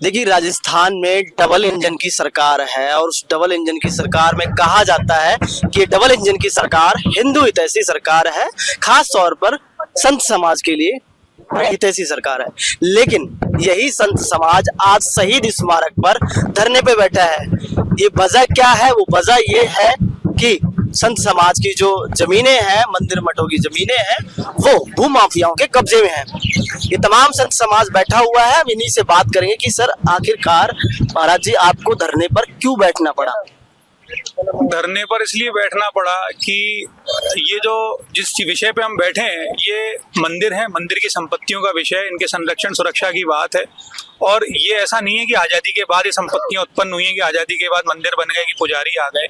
देखिए, राजस्थान में double engine की सरकार है और उस डबल इंजन की सरकार में कहा जाता है कि डबल इंजन की सरकार हिंदू हितैषी सरकार है, खास तौर पर संत समाज के लिए हितैषी सरकार है। लेकिन यही संत समाज आज शहीद स्मारक पर धरने पे बैठा है। ये वजह क्या है? वो वजह ये है कि संत समाज की जो जमीनें हैं, मंदिर मठों की जमीनें हैं, वो भूमाफियाओं के कब्जे में हैं। ये तमाम संत समाज बैठा हुआ है। हम इन्हीं से बात करेंगे कि सर आखिरकार महाराज जी आपको धरने पर क्यों बैठना पड़ा? धरने पर इसलिए बैठना पड़ा कि ये जो जिस विषय पे हम बैठे हैं ये मंदिर है, मंदिर की संपत्तियों का विषय, इनके संरक्षण सुरक्षा की बात है। और ये ऐसा नहीं है कि आज़ादी के बाद ये संपत्तियां उत्पन्न हुई हैं, कि आज़ादी के बाद मंदिर बन गए, कि पुजारी आ गए।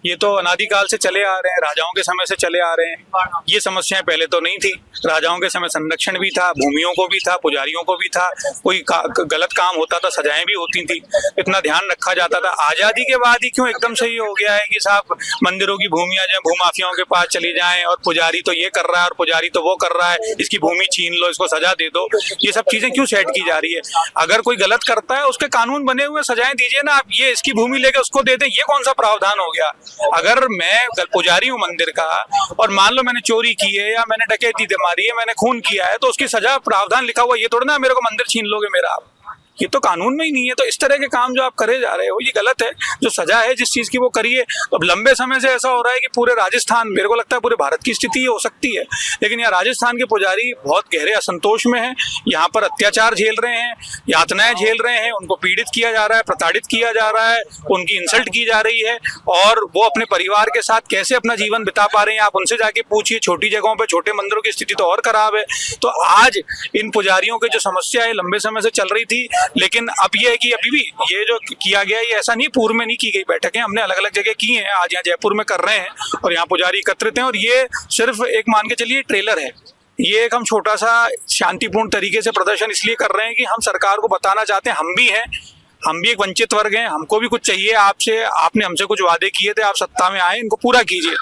ये तो अनादिकाल से चले आ रहे हैं, राजाओं के समय से चले आ रहे हैं। ये समस्याएं पहले तो नहीं थी। राजाओं के समय संरक्षण भी था, भूमियों को भी था, पुजारियों को भी था। कोई गलत काम होता था, सजाएं भी होती थी, इतना ध्यान रखा जाता था। आजादी के बाद ही क्यों एकदम से ये हो गया है कि साहब मंदिरों की भूमियां जो भूमाफियाओं के पास चली जाएं, और पुजारी तो ये कर रहा है और पुजारी तो वो कर रहा है, इसकी भूमि छीन लो, इसको सजा दे दो। ये सब चीजें क्यों सेट की जा रही है? अगर कोई गलत करता है उसके कानून बने हुए, सजाएं दीजिए ना आप। ये इसकी भूमि लेके उसको दे दें, ये कौन सा प्रावधान हो गया? अगर मैं पुजारी हूँ मंदिर का और मान लो मैंने चोरी की है या मैंने डकैती मारी है, मैंने खून किया है, तो उसकी सजा प्रावधान लिखा हुआ, ये थोड़ा ना मेरे को मंदिर छीन लोगे मेरा आप। ये तो कानून में ही नहीं है। तो इस तरह के काम जो आप करे जा रहे हो ये गलत है। जो सजा है जिस चीज की वो करिए। तो अब लंबे समय से ऐसा हो रहा है कि पूरे राजस्थान, मेरे को लगता है पूरे भारत की स्थिति ये हो सकती है, लेकिन यहाँ राजस्थान के पुजारी बहुत गहरे असंतोष में हैं। यहाँ पर अत्याचार झेल रहे हैं, यातनाएं झेल रहे हैं, उनको पीड़ित किया जा रहा है, प्रताड़ित किया जा रहा है, उनकी इंसल्ट की जा रही है, और वो अपने परिवार के साथ कैसे अपना जीवन बिता पा रहे हैं आप उनसे जाके पूछिए। छोटी जगहों पर छोटे मंदिरों की स्थिति तो और खराब है। तो आज इन पुजारियों की जो समस्या है लंबे समय से चल रही थी, लेकिन अब ये है कि अभी भी ये जो किया गया ये ऐसा नहीं, पूर्व में नहीं की गई बैठकें, हमने अलग अलग जगह की हैं। आज यहाँ जयपुर में कर रहे हैं और यहाँ पुजारी एकत्रित हैं, और ये सिर्फ एक मान के चलिए ट्रेलर है। ये एक हम छोटा सा शांतिपूर्ण तरीके से प्रदर्शन इसलिए कर रहे हैं कि हम सरकार को बताना चाहते हैं, हम भी हैं, हम भी एक वंचित वर्ग हैं, हमको भी कुछ चाहिए आपसे। आपने हमसे कुछ वादे किए थे, आप सत्ता में आए, इनको पूरा कीजिए।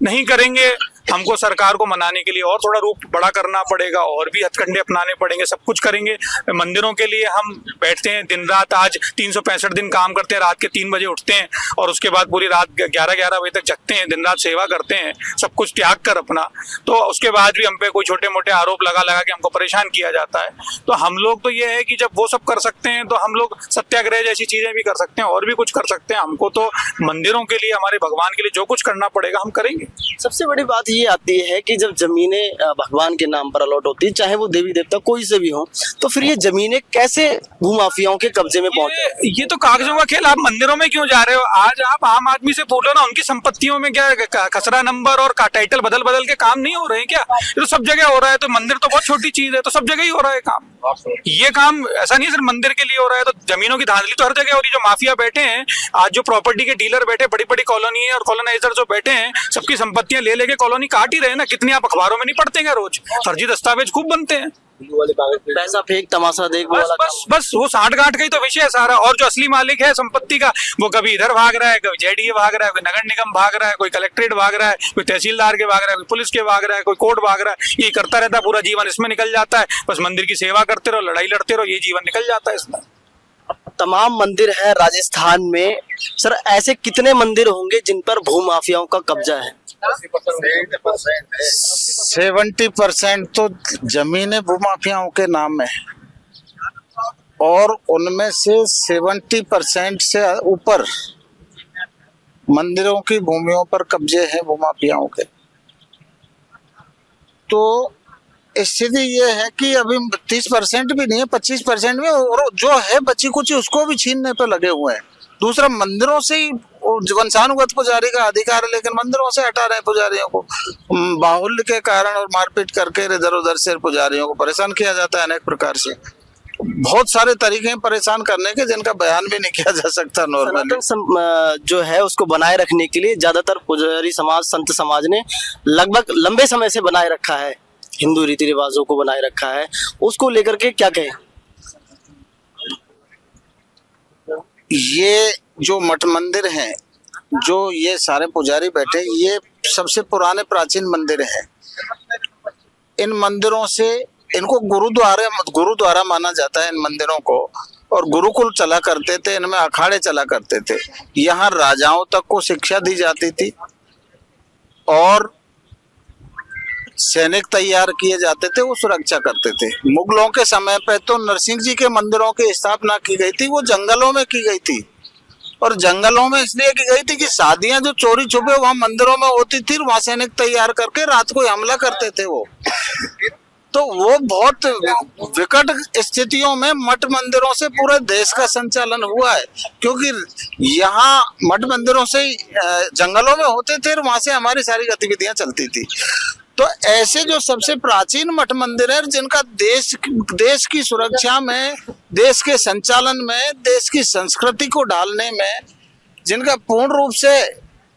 नहीं करेंगे, हमको सरकार को मनाने के लिए और थोड़ा रूप बड़ा करना पड़ेगा, और भी हथकंडे अपनाने पड़ेंगे, सब कुछ करेंगे। मंदिरों के लिए हम बैठते हैं दिन रात, आज 365 दिन काम करते हैं, रात के 3 बजे उठते हैं और उसके बाद पूरी रात 11-11 बजे तक जगते हैं, दिन रात सेवा करते हैं, सब कुछ त्याग कर अपना। तो उसके बाद भी हम पे कोई छोटे मोटे आरोप लगा के हमको परेशान किया जाता है। तो हम लोग तो ये है कि जब वो सब कर सकते हैं तो हम लोग सत्याग्रह जैसी चीजें भी कर सकते हैं, और भी कुछ कर सकते हैं। हमको तो मंदिरों के लिए, हमारे भगवान के लिए जो कुछ करना पड़ेगा हम करेंगे। सबसे बड़ी बात ये आती है कि जब जमीनें भगवान के नाम पर अलॉट होती है, चाहे वो देवी देवता कोई से भी हो, तो फिर ये जमीनें कैसे भूमाफियाओं के कब्जे में पहुंचे? ये तो कागजों का खेल। आप मंदिरों में क्यों जा रहे हो? आज आप आम आदमी से पूछ लो ना, उनकी संपत्तियों में क्या खसरा नंबर और टाइटल बदल बदल के काम नहीं हो रहे हैं क्या? ये तो सब जगह हो रहा है। तो मंदिर तो बहुत छोटी चीज है, तो सब जगह ही हो रहा है काम। ये काम ऐसा नहीं है सिर्फ मंदिर के लिए हो रहा है। तो जमीनों की धांधली तो हर जगह हो रही है। जो माफिया बैठे हैं आज, जो प्रॉपर्टी के डीलर बैठे, बड़ी बड़ी कॉलोनी और कॉलोनाइजर जो बैठे हैं, सबकी संपत्तियां ले लेके कॉलोनी काट ही रहे हैं ना। कितनी आप अखबारों में नहीं पढ़ते क्या? रोज फर्जी दस्तावेज खूब बनते हैं। पैसा फेंक, तमाशा देख, बस वो साठ गांठ का ही तो विषय है सारा। और जो असली मालिक है संपत्ति का, वो कभी इधर भाग रहा है, कभी जेडीए भाग रहा है, कोई नगर निगम भाग रहा है, कोई कलेक्ट्रेट भाग रहा है, कोई तहसीलदार के भाग रहा है, कोई पुलिस के भाग रहा है, कोई कोर्ट भाग रहा है। ये करता रहता है, पूरा जीवन इसमें निकल जाता है। बस मंदिर की सेवा करते रहो, लड़ाई लड़ते रहो, ये जीवन निकल जाता है इसमें। तमाम मंदिर है राजस्थान में, सर ऐसे कितने मंदिर होंगे जिन पर भूमाफियाओं का कब्जा है? 70% तो जमीनें भूमाफियाओं के नाम में है, और उनमें से 70% से ऊपर मंदिरों की भूमियों पर कब्जे हैं भूमाफियाओं के। तो स्थिति ये है कि अभी 30% भी नहीं है, 25% में, और जो है बची कुछ उसको भी छीनने पे लगे हुए हैं। दूसरा, मंदिरों से ही वंशानुगत पुजारी का अधिकार है, लेकिन मंदिरों से हटा रहे हैं पुजारियों को। बाहुल्य के कारण और मारपीट करके इधर उधर से पुजारियों को परेशान किया जाता है अनेक प्रकार से। बहुत सारे तरीके हैं परेशान करने के, जिनका बयान भी नहीं किया जा सकता नॉर्मली। जो है उसको बनाए रखने के लिए ज्यादातर पुजारी समाज, संत समाज ने लगभग लंबे समय से बनाए रखा है, हिंदू रीति रिवाजों को बनाए रखा है। उसको लेकर के क्या कहें? ये जो मठ मंदिर हैं, जो ये सारे पुजारी बैठे, ये सबसे पुराने प्राचीन मंदिर हैं। इन मंदिरों से, इनको गुरुद्वारा माना जाता है इन मंदिरों को, और गुरुकुल चला करते थे, इनमें अखाड़े चला करते थे। यहाँ राजाओं तक को शिक्षा दी जाती थी और सैनिक तैयार किए जाते थे, वो सुरक्षा करते थे। मुगलों के समय पे तो नरसिंह जी के मंदिरों की स्थापना की गई थी, वो जंगलों में की गई थी। और जंगलों में इसलिए की गई थी कि शादियां जो चोरी छुपे वहां मंदिरों में होती थी, वहां सैनिक तैयार करके रात को हमला करते थे वो। तो वो बहुत विकट स्थितियों में मठ मंदिरों से पूरे देश का संचालन हुआ है, क्योंकि यहाँ मठ मंदिरों से जंगलों में होते थे, वहां से हमारी सारी गतिविधियां चलती थी। तो ऐसे जो सबसे प्राचीन मठ मंदिर है, जिनका देश की सुरक्षा में, देश के संचालन में, देश की संस्कृति को ढालने में जिनका पूर्ण रूप से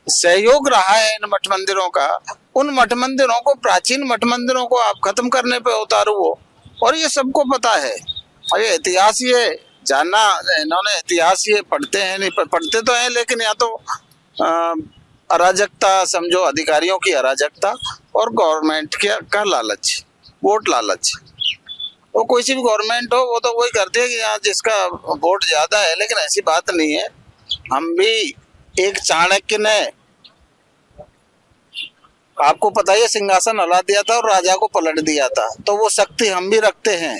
सहयोग रहा है इन मठ मंदिरों का, उन मठ मंदिरों को, प्राचीन मठ मंदिरों को आप खत्म करने पे उतारू हो। और ये सबको पता है, और ये इतिहास, ये जानना, इन्होंने इतिहास ये पढ़ते हैं नहीं, पढ़ते तो हैं लेकिन या तो अराजकता समझो, अधिकारियों की अराजकता और गवर्नमेंट का लालच, वोट लालच। वो कोई सी भी गवर्नमेंट हो, वो तो वही करती है कि यहाँ जिसका वोट ज्यादा है, लेकिन ऐसी बात नहीं है। हम भी, एक चाणक्य ने, आपको पता ही है, सिंहासन हिला दिया था और राजा को पलट दिया था। तो वो शक्ति हम भी रखते हैं।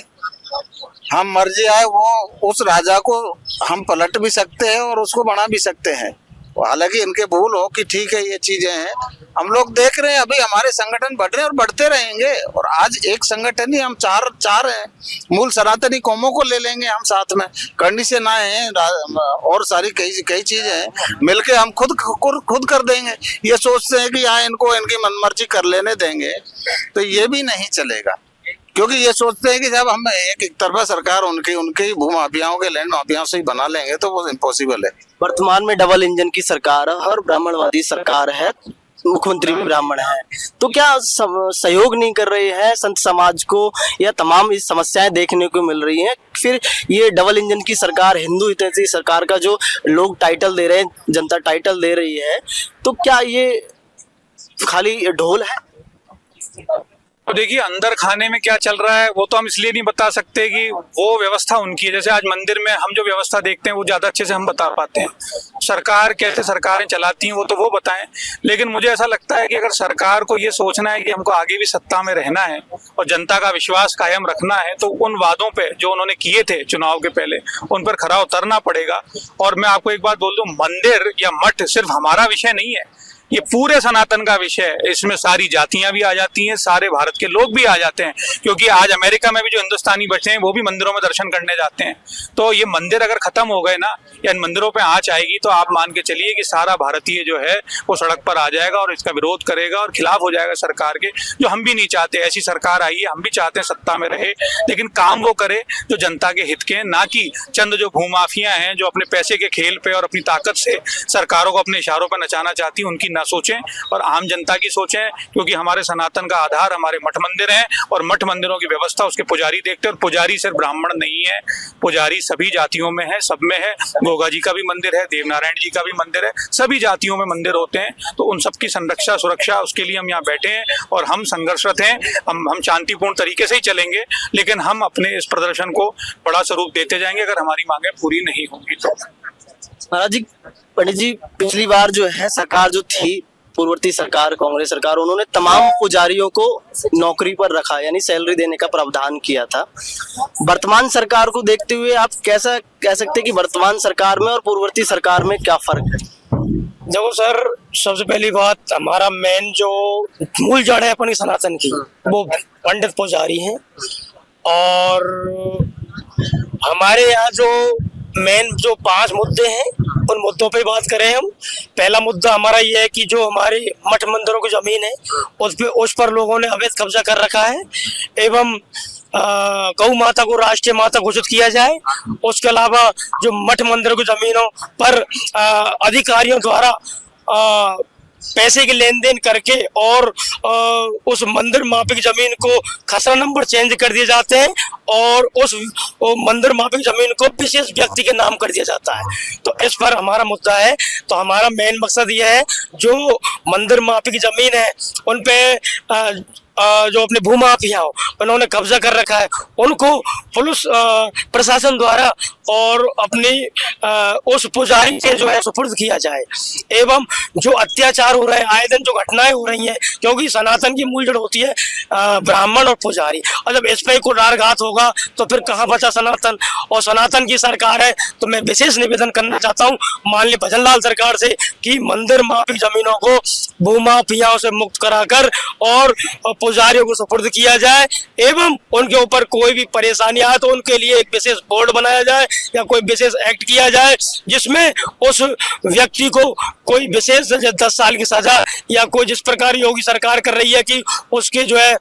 हम मर्जी आए वो उस राजा को हम पलट भी सकते हैं और उसको बना भी सकते हैं। हालांकि इनके भूल हो कि ठीक है, ये चीजें हैं, हम लोग देख रहे हैं। अभी हमारे संगठन बढ़ रहे हैं और बढ़ते रहेंगे। और आज एक संगठन ही, हम चार हैं। मूल सनातनी कौमों को ले लेंगे हम साथ में, करनी से ना है, और सारी कई चीजें हैं, मिलके हम खुद कर देंगे। ये सोचते हैं कि यहाँ इनको इनकी मनमर्जी कर लेने देंगे, तो ये भी नहीं चलेगा। क्योंकि ये सोचते हैं कि जब हम एक तरफा सरकार उनके भूमाफियाओं के, लैंड माफियाओं से ही बना लेंगे, तो वो इम्पॉसिबल है। वर्तमान में डबल इंजन की सरकार और ब्राह्मणवादी सरकार है, मुख्यमंत्री भी ब्राह्मण है, तो क्या सहयोग नहीं कर रहे हैं संत समाज को, या तमाम इस समस्याएं देखने को मिल रही हैं? फिर ये डबल इंजन की सरकार, हिंदू हितैषी सरकार का जो लोग टाइटल दे रहे हैं, जनता टाइटल दे रही है, तो क्या ये खाली ढोल है? तो देखिए, अंदर खाने में क्या चल रहा है वो तो हम इसलिए नहीं बता सकते कि वो व्यवस्था उनकी है। जैसे आज मंदिर में हम जो व्यवस्था देखते हैं वो ज्यादा अच्छे से हम बता पाते हैं। सरकार कैसे सरकारें चलाती हैं वो तो वो बताएं, लेकिन मुझे ऐसा लगता है कि अगर सरकार को ये सोचना है कि हमको आगे भी सत्ता में रहना है और जनता का विश्वास कायम रखना है, तो उन वादों पे जो उन्होंने किए थे चुनाव के पहले, उन पर खरा उतरना पड़ेगा। और मैं आपको एक बात बोल दूं, मंदिर या मठ सिर्फ हमारा विषय नहीं है, ये पूरे सनातन का विषय है। इसमें सारी जातियां भी आ जाती हैं, सारे भारत के लोग भी आ जाते हैं, क्योंकि आज अमेरिका में भी जो हिंदुस्तानी बचे हैं वो भी मंदिरों में दर्शन करने जाते हैं। तो ये मंदिर अगर खत्म हो गए ना, या इन मंदिरों पे आंच आएगी, तो आप मान के चलिए कि सारा भारतीय जो है वो सड़क पर आ जाएगा और इसका विरोध करेगा और खिलाफ हो जाएगा सरकार के, जो हम भी नहीं चाहते। ऐसी सरकार आई है, हम भी चाहते हैं सत्ता में रहे, लेकिन काम वो करे जो जनता के हित के, ना कि चंद जो भूमाफिया हैं जो अपने पैसे के खेल पे और अपनी ताकत से सरकारों को अपने इशारों पर नचाना चाहती है, उनकी ना सोचें और आम जनता की सोचें। क्योंकि हमारे सनातन का आधार हमारे मठ मंदिर हैं, और मठ मंदिरों की व्यवस्था उसके पुजारी देखते हैं। और पुजारी सिर्फ ब्राह्मण नहीं है, पुजारी सभी जातियों में है, सब में है। गोगा जी का भी मंदिर है, देवनारायण जी का भी मंदिर है, सभी जातियों में मंदिर होते हैं। तो उन सबकी संरक्षा सुरक्षा, उसके लिए हम यहाँ बैठे हैं और हम संघर्षरत हैं। हम शांतिपूर्ण तरीके से ही चलेंगे, लेकिन हम अपने इस प्रदर्शन को बड़ा स्वरूप देते जाएंगे अगर हमारी मांगें पूरी नहीं होंगी तो। महाराज जी, पंडित जी, पिछली बार जो है सरकार जो थी, पूर्ववर्ती सरकार, कांग्रेस सरकार, उन्होंने तमाम पुजारियों को नौकरी पर रखा, यानी सैलरी देने का प्रावधान किया था। वर्तमान सरकार को देखते हुए आप कैसा कह सकते हैं कि वर्तमान सरकार में और पूर्ववर्ती सरकार में क्या फर्क है? देखो सर, सबसे पहली बात, हमारा मेन जो मूल जड़ है अपनी सनातन की, वो पंडित पुजारी हैं। और हमारे यहाँ जो मेन जो 5 मुद्दे हैं, उन मुद्दों पे बात करें हम। पहला मुद्दा हमारा ये है कि जो हमारी मठ मंदिरों की जमीन है उस पर लोगों ने अवैध कब्जा कर रखा है, एवं गौ माता को राष्ट्रीय माता घोषित किया जाए। उसके अलावा जो मठ मंदिरों की जमीनों पर अधिकारियों द्वारा पैसे के लेन देन करके और उस मंदिर मापी की जमीन को खसरा नंबर चेंज कर दिए जाते हैं और उस मंदिर मापी की जमीन को विशेष व्यक्ति के नाम कर दिया जाता है। तो इस पर हमारा मुद्दा है। तो हमारा मेन मकसद ये है, जो मंदिर मापी की जमीन है उन पे जो अपने भूमाफिया हो उन्होंने कब्जा कर रखा है, उनको पुलिस प्रशासन द्वारा और अपनी उस पुजारी से जो है सुपुर्द किया जाए। एवं जो अत्याचार हो रहे हैं, आए दिन जो घटनाएं हो रही हैं, क्योंकि सनातन की मूल जड़ होती है ब्राह्मण और पुजारी, और जब इस पे कुठाराघात होगा तो फिर कहाँ बचा सनातन। और सनातन की सरकार है तो मैं विशेष निवेदन करना चाहता हूँ माननीय भजनलाल सरकार से कि मंदिर माफी जमीनों को भूमाफियाओं से मुक्त कराकर और पुजारियों को सुपुर्द किया जाए, एवं उनके ऊपर कोई भी परेशानी आए तो उनके लिए एक विशेष बोर्ड बनाया जाए या कोई विशेष एक्ट किया जाए जिसमें उस व्यक्ति को कोई विशेष 10 साल की सजा या कोई जिस प्रकार योगी सरकार कर रही है कि उसके जो है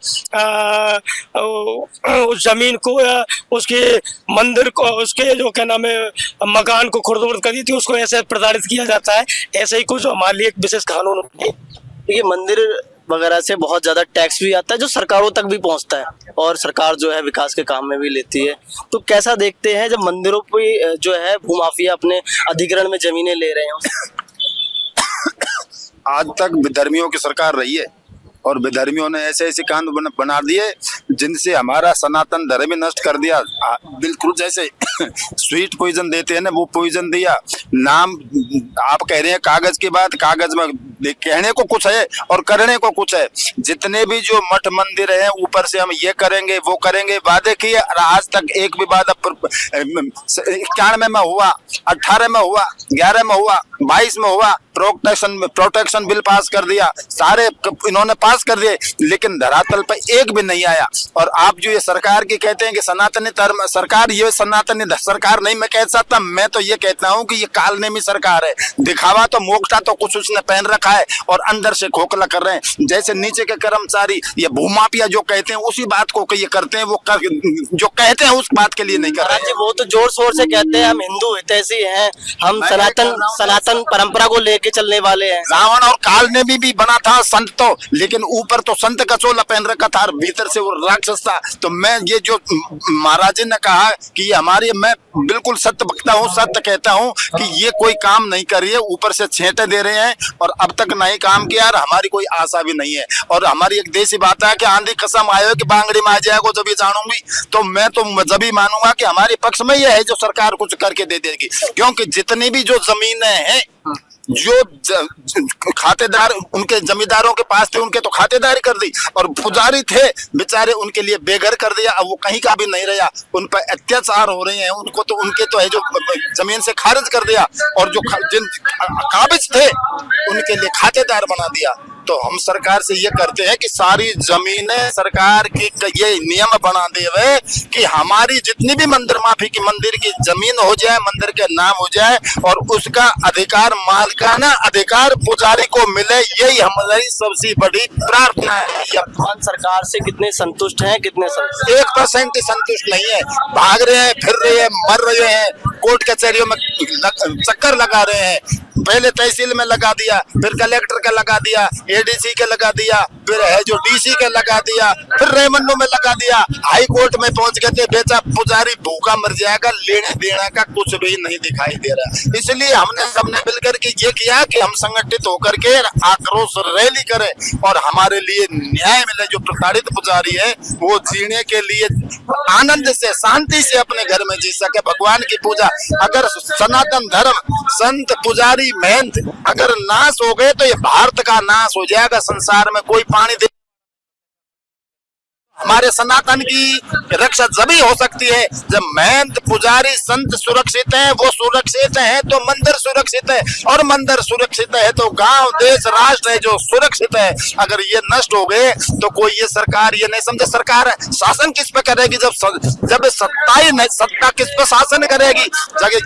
उस जमीन को या उसके मंदिर को, उसके जो क्या नाम है मकान को खुर्द-बुर्द कर दी थी, उसको ऐसे प्रताड़ित किया जाता है। ऐसे ही कुछ हमारे लिए एक विशेष कानून है। ये मंदिर वगैरह से बहुत ज्यादा टैक्स भी आता है जो सरकारों तक भी पहुंचता है और सरकार जो है विकास के काम में भी लेती है। तो कैसा देखते हैं जब मंदिरों पे जो है भूमाफिया अपने अधिग्रहण में जमीनें ले रहे हैं? आज तक विधर्मियों की सरकार रही है और विधर्मियों ने ऐसे ऐसे कानून बना दिए जिनसे हमारा सनातन धर्म ही नष्ट कर दिया। बिल्कुल जैसे स्वीट पॉइजन देते हैं ना, वो पॉइजन दिया। नाम आप कह रहे हैं कागज की बात, कागज में कहने को कुछ है और करने को कुछ है। जितने भी जो मठ मंदिर हैं ऊपर से हम ये करेंगे वो करेंगे वादे किए, आज तक एक भी वादा 91 में हुआ, 18 में हुआ, 11 में हुआ, 22 में हुआ, प्रोटेक्शन बिल पास कर दिया, सारे इन्होंने पास कर दिए, लेकिन धरातल पर एक भी नहीं आया। और आप जो ये सरकार की कहते हैं कि सनातनी धर्म सरकार, ये सनातनी सरकार नहीं मैं कह सकता, मैं तो ये कहता हूँ कि ये कालनेमी सरकार है। दिखावा तो मोक्ष तो कुछ उसने पहन रखा है और अंदर से खोखला कर रहे हैं। जैसे नीचे के कर्मचारी ये भूमाफिया जो कहते हैं उसी बात को ये करते हैं, वो जो कहते हैं उस बात के लिए नहीं कर रहे हैं। वो तो जोर शोर से कहते हैं हम हिंदू हितैषी हैं, हम सनातन परंपरा को लेके चलने वाले हैं। रावण और काल ने भी बना था संत तो, लेकिन ऊपर तो संत का चोला पहन रखा था और भीतर से वो राक्षस था। तो मैं ये जो महाराज जी ने कहा कि ये हमारी, मैं बिल्कुल सत्य बकता हूँ, सत्य कहता हूँ कि ये कोई काम नहीं कर रही है, ऊपर से छेंटे दे रहे हैं और अब तक नहीं काम किया और हमारी कोई आशा भी नहीं है। और हमारी एक देसी बात है कि आंधी कसम आयो कि बांगड़ी में आ जाएगा जब भी जानूंगी, तो मैं तो जब भी मानूंगा कि हमारे पक्ष में ये है जो सरकार कुछ करके दे देगी। क्योंकि जितनी भी जो जमीनें हैं जो खातेदार उनके जमींदारों के पास थे उनके तो खातेदारी कर दी, और पुजारी थे बेचारे उनके लिए बेघर कर दिया। अब वो कहीं का भी नहीं रहा, उन पर अत्याचार हो रहे हैं, उनको तो उनके तो है जो जमीन से खारिज कर दिया और जो जिन काबिज थे उनके लिए खातेदार बना दिया। तो हम सरकार से ये करते हैं कि सारी जमीनें सरकार की ये नियम बना देवे कि हमारी जितनी भी मंदिर माफी की मंदिर की जमीन हो जाए, मंदिर के नाम हो जाए और उसका अधिकार मालिकाना अधिकार पुजारी को मिले। यही हमारी सबसे बड़ी प्रार्थना है। सरकार से कितने संतुष्ट हैं, कितने 1% संतुष्ट नहीं है। भाग रहे हैं, फिर रहे हैं, मर रहे हैं, कोर्ट कचहरियों में चक्कर लगा रहे हैं। पहले तहसील में लगा दिया, फिर कलेक्टर का लगा दिया, एडीसी के लगा दिया, फिर है जो डीसी के लगा दिया, फिर रेमंडो में लगा दिया, हाई कोर्ट में पहुंच गए थे। बेचा पुजारी भूखा मर जाएगा, लेने देने का कुछ भी नहीं दिखाई दे रहा। इसलिए हमने सबने मिलकर के ये किया कि हम संगठित होकर के आक्रोश रैली करें और हमारे लिए न्याय मिले। जो प्रताड़ित पुजारी है वो जीने के लिए आनंद से, शांति से अपने घर में जी सके, भगवान की पूजा। अगर सनातन धर्म, संत, पुजारी, महंत अगर नाश हो गए तो ये भारत का नाश हो जाएगा। संसार में कोई पानी दे हमारे सनातन की रक्षा जभी हो सकती है जब महंत, पुजारी, संत सुरक्षित हैं। वो सुरक्षित हैं तो मंदिर सुरक्षित है, और मंदिर सुरक्षित है तो गांव, देश, राष्ट्र है जो सुरक्षित है। अगर ये नष्ट हो गए तो कोई ये सरकार ये नहीं समझे सरकार शासन किस पे करेगी जब सत्ता किस पे शासन करेगी।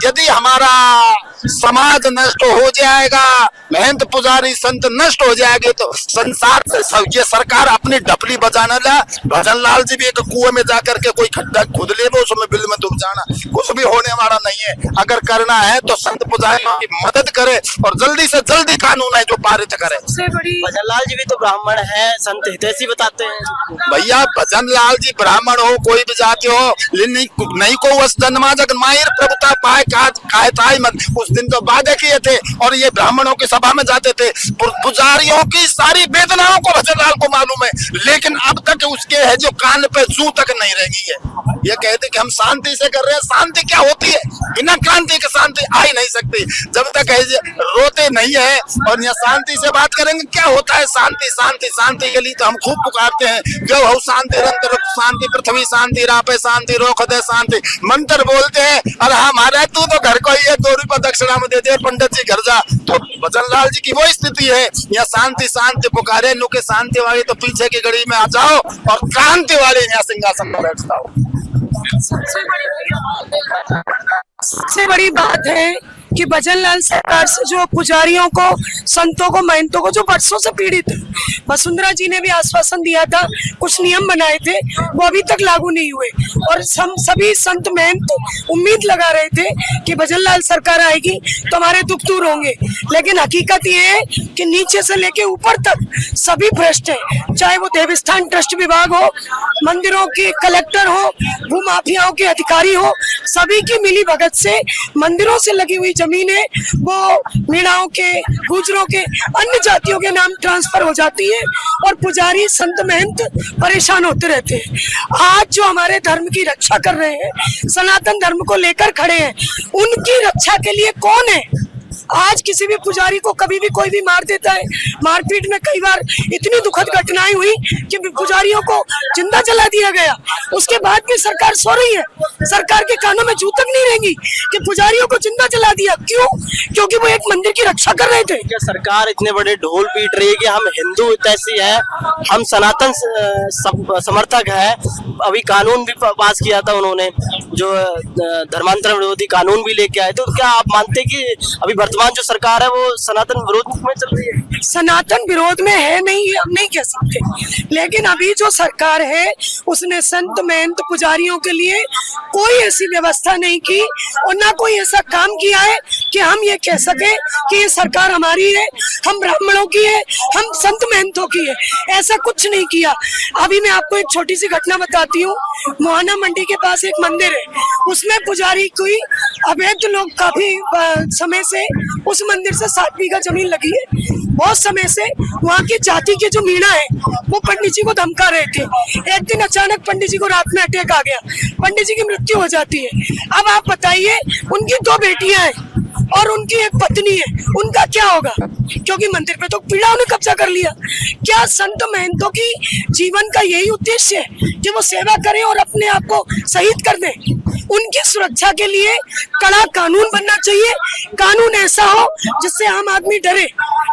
यदि हमारा समाज नष्ट हो जाएगा, महंत, पुजारी, संत नष्ट हो जाएंगे तो संसार से ये सरकार अपनी ढपली बजाने ला। भजनलाल जी भी एक कुएं में जाकर के कोई खड्डा खुद ले, उसमें बिल में डूब जाना, कुछ भी होने वाला नहीं है। अगर करना है तो संत पुजारियों की मदद करे और जल्दी से जल्दी कानून है जो पारित करे। भजनलाल जी भी तो ब्राह्मण है, संत हितैषी बताते हैं। भैया भजनलाल जी ब्राह्मण हो, कोई भी जाति हो, नहीं को वस जन्मा जग माहिर प्रभुता पाए कहताई मत। उस दिन तो वादे किए थे और ये ब्राह्मणों की सभा में जाते थे। पुजारियों की सारी वेदनाओं को भजनलाल को मालूम है, लेकिन अब तक उसके है जो कान पे जू तक नहीं रह गई है। ये कहते कि हम शांति से कर रहे हैं, शांति क्या होती है? बिना क्रांति के शांति आ ही नहीं सकती। जब तक है रोते नहीं है और यहाँ शांति से बात करेंगे, क्या होता है शांति? शांति शांति के लिए तो हम खूब पुकारते हैं, जो हो शांति रंग शांति, पृथ्वी शांति, रापे शांति, रोक दे शांति, मंत्र बोलते हैं। और हमारा तू तो घर को ही 2 रुपया दक्षिणा में दे दे और पंडित जी घर जा। तो भजनलाल जी की वो स्थिति है, यहाँ शांति शांति पुकारे, नु के शांति वाली तो पीछे की गड़ी में आ जाओ और क्रांति वाले यहाँ सिंहासन पर बैठ जाओ। सबसे बड़ी बात है कि भजनलाल सरकार से जो पुजारियों को, संतों को, महंतों को जो वर्षों से पीड़ित है, वसुंधरा जी ने भी आश्वासन दिया था, कुछ नियम बनाए थे, वो अभी तक लागू नहीं हुए और सभी संत महंत उम्मीद लगा रहे थे कि भजनलाल सरकार आएगी तो हमारे दुख दूर होंगे। लेकिन हकीकत ये है कि नीचे से लेके ऊपर तक सभी भ्रष्ट हैं, चाहे वो देवस्थान ट्रस्ट विभाग हो, मंदिरों के कलेक्टर हो, भूमाफियाओं के अधिकारी हो, सभी की मिली भगत से मंदिरों से लगी हुई जमीनें वो मीणाओं के, गुजरों के, अन्य जातियों के नाम ट्रांसफर हो जाती है और पुजारी संत महंत परेशान होते रहते हैं। आज जो हमारे धर्म की रक्षा कर रहे हैं, सनातन धर्म को लेकर खड़े हैं, उनकी रक्षा के लिए कौन है? आज किसी भी पुजारी को कभी भी कोई भी मार देता है। मारपीट में कई बार इतनी दुखद घटनाएं हुई कि पुजारियों को जिंदा जला दिया गया। उसके बाद भी सरकार सो रही है, सरकार के कानों में जू तक नहीं रहेंगी कि पुजारियों को जिंदा जला दिया। क्यों? क्योंकि वो एक मंदिर की रक्षा कर रहे थे। क्या सरकार इतने बड़े ढोल पीट रही है कि हम हिंदू हितैषी है, हम सनातन समर्थक है? अभी कानून भी पास किया था उन्होंने, जो धर्मांतरण विरोधी कानून भी लेके आए थे। तो क्या आप मानते कि अभी वर्तमान जो सरकार है वो सनातन विरोध में चल रही है? सनातन विरोध में है नहीं, हम नहीं कह सकते, लेकिन अभी जो सरकार है उसने संत महंत पुजारियों के लिए कोई ऐसी व्यवस्था नहीं की और ना कोई ऐसा काम किया है कि हम ये कह सके कि ये सरकार हमारी है, हम ब्राह्मणों की है, हम संत महंतों की है। ऐसा कुछ नहीं किया। अभी मैं आपको एक छोटी सी घटना बताती हूँ। मोहाना मंडी के पास एक मंदिर है, उसमें पुजारी कोई अवैध लोग काफी समय से उस मंदिर से 7 बीघा जमीन लगी है। बहुत समय से वहाँ की जाति के जो मीणा है वो पंडित जी को धमका रहे थे। एक दिन अचानक पंडित जी को रात में अटैक आ गया, पंडित जी की मृत्यु हो जाती है। अब आप बताइए, उनकी 2 बेटियां हैं और उनकी एक पत्नी है, उनका क्या होगा? क्योंकि मंदिर पे तो पीड़ाओं ने कब्जा कर लिया। क्या संत महंतों की जीवन का यही उद्देश्य है कि वो सेवा करें और अपने आप को शहीद कर दें? उनकी सुरक्षा के लिए कड़ा कानून बनना चाहिए। कानून ऐसा हो जिससे आम आदमी डरे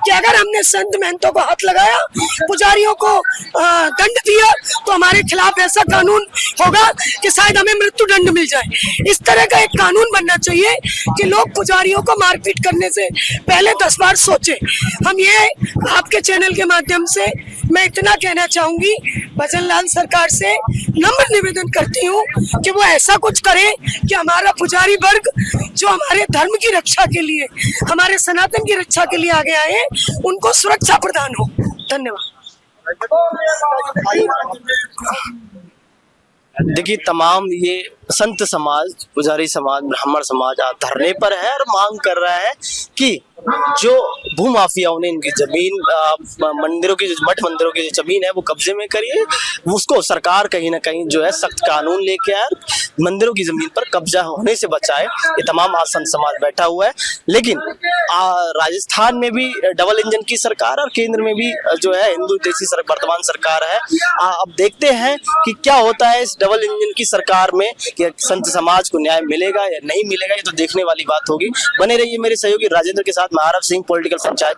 कि अगर हमने संत महंतों को हाथ लगाया, पुजारियों को दंड दिया, तो हमारे खिलाफ ऐसा कानून होगा कि शायद हमें मृत्यु दंड मिल जाए। इस तरह का एक कानून बनना चाहिए कि लोग पुजारियों को मारपीट करने से पहले 10 बार सोचे। हम ये आपके चैनल के माध्यम से मैं इतना कहना चाहूंगी, भजनलाल सरकार से नम्र निवेदन करती हूँ कि वो ऐसा कुछ करे कि हमारा पुजारी वर्ग जो हमारे धर्म की रक्षा के लिए, हमारे सनातन की रक्षा के लिए आगे आए, उनको सुरक्षा प्रदान हो। धन्यवाद। देखिए, तमाम ये संत समाज, पुजारी समाज, ब्राह्मण समाज आज धरने पर है और मांग कर रहा है कि जो भूमाफियाओं ने इनकी जमीन, मंदिरों की, मठ मंदिरों की जो जमीन है वो कब्जे में करी है, उसको सरकार कहीं ना कहीं जो है सख्त कानून लेके आए, मंदिरों की जमीन पर कब्जा होने से बचाए। ये तमाम आज संत समाज बैठा हुआ है। लेकिन राजस्थान में भी डबल इंजन की सरकार और केंद्र में भी जो है हिंदू हितैषी वर्तमान सरकार है। अब देखते हैं कि क्या होता है इस डबल इंजन की सरकार में, कि संत समाज को न्याय मिलेगा या नहीं मिलेगा, ये तो देखने वाली बात होगी। बने रहिए मेरे सहयोगी राजेंद्र के साथ, मैं आरव सिंह, पॉलिटिकल पंचायत।